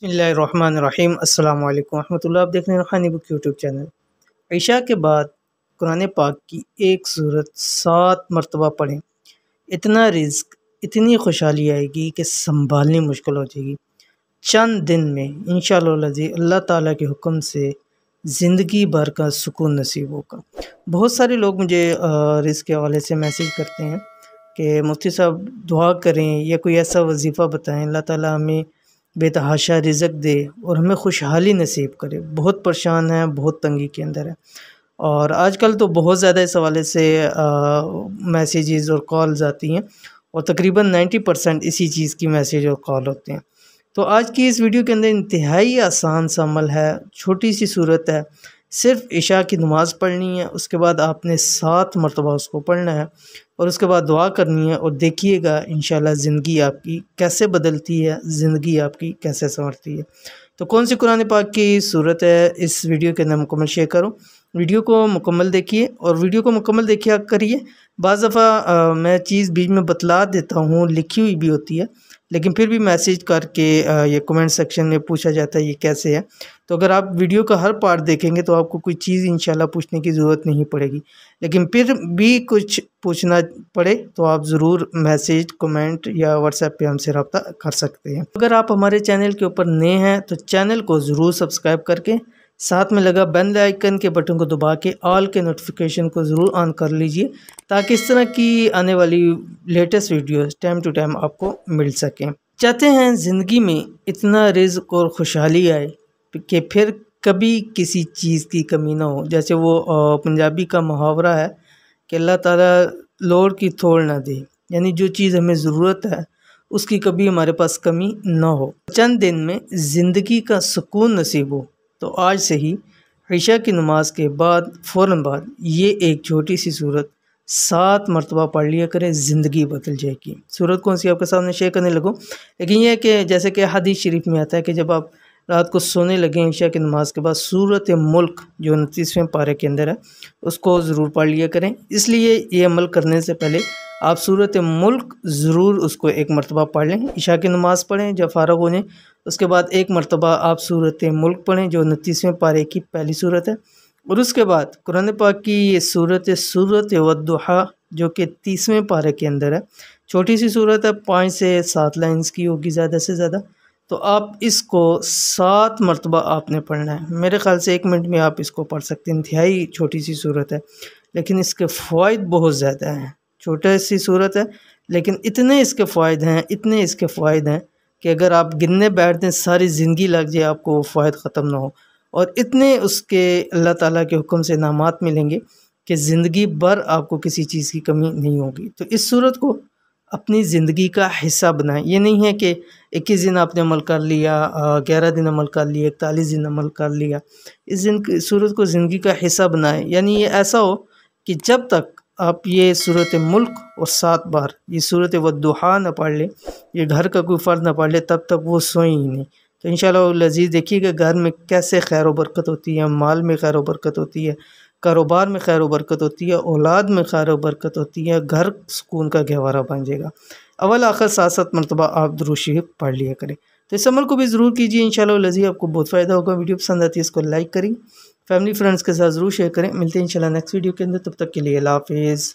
बिस्मिल्लाहिर्रहमानिर्रहीम अस्सलाम वालेकुम रहमतुल्लाह। आप देख रहे हैं रूहानी बुक यूट्यूब चैनल। ईशा के बाद कुरान पाक की एक सूरत 7 मरतबा पढ़ें, इतना रिज़्क, इतनी खुशहाली आएगी कि संभालनी मुश्किल हो जाएगी। चंद दिन में इंशाअल्लाह अल्लाह ताला के हुक्म से ज़िंदगी भर का सुकून नसीब होगा। बहुत सारे लोग मुझे रिज़्क के हवाले से मैसेज करते हैं कि मुफ्ती साहब दुआ करें या कोई ऐसा वजीफ़ा बताएं, अल्लाह ताला हमें बेतहाशा रिज़्क दे और हमें खुशहाली नसीब करे। बहुत परेशान हैं, बहुत तंगी के अंदर है और आजकल तो बहुत ज़्यादा इस हवाले से मैसेजेस और कॉल्स आती हैं और तकरीबन 90% इसी चीज़ की मैसेज और कॉल होते हैं। तो आज की इस वीडियो के अंदर इंतहाई आसान सा अमल है, छोटी सी सूरत है। सिर्फ इशा की नमाज़ पढ़नी है, उसके बाद आपने 7 मरतबा उसको पढ़ना है और उसके बाद दुआ करनी है और देखिएगा इंशाल्लाह ज़िंदगी आपकी कैसे बदलती है, ज़िंदगी आपकी कैसे संवरती है। तो कौन सी कुरान पाक की सूरत है, इस वीडियो के अंदर मुकम्मल शेयर करो। वीडियो को मुकम्मल देखिए और वीडियो को मुकम्मल देखिए करिए। बाज़ दफ़ा मैं चीज़ बीच में बतला देता हूँ, लिखी हुई भी होती है, लेकिन फिर भी मैसेज करके ये कमेंट सेक्शन में पूछा जाता है ये कैसे है। तो अगर आप वीडियो का हर पार्ट देखेंगे तो आपको कोई चीज़ इंशाल्लाह पूछने की ज़रूरत नहीं पड़ेगी, लेकिन फिर भी कुछ पूछना पड़े तो आप ज़रूर मैसेज, कमेंट या व्हाट्सएप पे हमसे रब्ता कर सकते हैं। अगर आप हमारे चैनल के ऊपर नए हैं तो चैनल को ज़रूर सब्सक्राइब करके साथ में लगा बेल आइकन के बटन को दबा के ऑल के नोटिफिकेशन को ज़रूर ऑन कर लीजिए ताकि इस तरह की आने वाली latest videos time to time आपको मिल सकें। चाहते हैं ज़िंदगी में इतना रिज़्क और खुशहाली आए कि फिर कभी किसी चीज़ की कमी ना हो। जैसे वो पंजाबी का मुहावरा है कि अल्लाह ताला लोड़ की थोड़ ना दे, यानी जो चीज़ हमें ज़रूरत है उसकी कभी हमारे पास कमी ना हो। चंद दिन में ज़िंदगी का सुकून नसीब हो। तो आज से ही इशा की नमाज के बाद फ़ौरन बाद ये एक छोटी सी सूरत 7 मरतबा पढ़ लिया करें, ज़िंदगी बदल जाएगी। सूरत कौन सी आपके सामने शेयर करने लगूँ, लेकिन यह है कि जैसे कि हदीस शरीफ में आता है कि जब आप रात को सोने लगे इशा की नमाज के बाद सूरत मुल्क जो 29वें पारे के अंदर है उसको ज़रूर पढ़ लिया करें। इसलिए ये अमल करने से पहले आप सूरत मुल्क ज़रूर उसको एक मरतबा पढ़ लें। इशा की नमाज़ पढ़ें, जब फ़ारग हो जाएं उसके बाद एक मरतबा आप सूरत मुल्क पढ़ें जो 29वें पारे की पहली सूरत है और उसके बाद कुरान पाक की ये सूरत वद्दुहा जो कि 30वें पारे के अंदर है। छोटी सी सूरत है, 5 से 7 लाइन्स की होगी ज़्यादा से ज़्यादा। तो आप इसको 7 मरतबा आपने पढ़ना है। मेरे ख़्याल से 1 मिनट में आप इसको पढ़ सकते हैं। इंतहाई छोटी सी सूरत है लेकिन इसके फ़वाइद बहुत ज़्यादा हैं। छोटी सी सूरत है लेकिन इतने इसके फ़ायदे हैं, इतने इसके फ़ायदे हैं कि अगर आप गिनने बैठ दें सारी ज़िंदगी लग जाए आपको वो फ़ायदे ख़त्म ना हो। और इतने उसके अल्लाह ताला के हुक्म से इनामात मिलेंगे कि ज़िंदगी भर आपको किसी चीज़ की कमी नहीं होगी। तो इस सूरत को अपनी ज़िंदगी का हिस्सा बनाएं। ये नहीं है कि 21 दिन आपने अमल कर लिया, 11 दिन अमल कर लिया, 41 दिन अमल कर लिया। इस दिन सूरत को ज़िंदगी का हिस्सा बनाएं, यानी ये ऐसा हो कि जब तक आप ये सूरत मुल्क और 7 बार ये सूरत वद्दुहा न पढ़ लें, ये घर का कोई फ़र्द न पढ़ ले, तब तक वो सोएं ही नहीं। तो इंशाअल्लाह अज़ीज़ देखिएगा घर में कैसे खैर व बरकत होती है, माल में खैर व बरकत होती है, कारोबार में खैर व बरकत होती है, औलाद में खैर व बरकत होती है, घर सुकून का गहवारा बन जाएगा। अव्वल आखिर 7-7 मरतबा आप दुरूद शरीफ पढ़ लिया करें। तो इस अमल को भी ज़रूर कीजिए, इंशाअल्लाह अज़ीज़ आपको बहुत फ़ायदा होगा। वीडियो पसंद आती है इसको लाइक करें, फैमिली फ्रेंड्स के साथ ज़रूर शेयर करें। मिलते हैं इंशाअल्लाह नेक्स्ट वीडियो के अंदर, तब तक के लिए अल्लाह हाफ़िज़।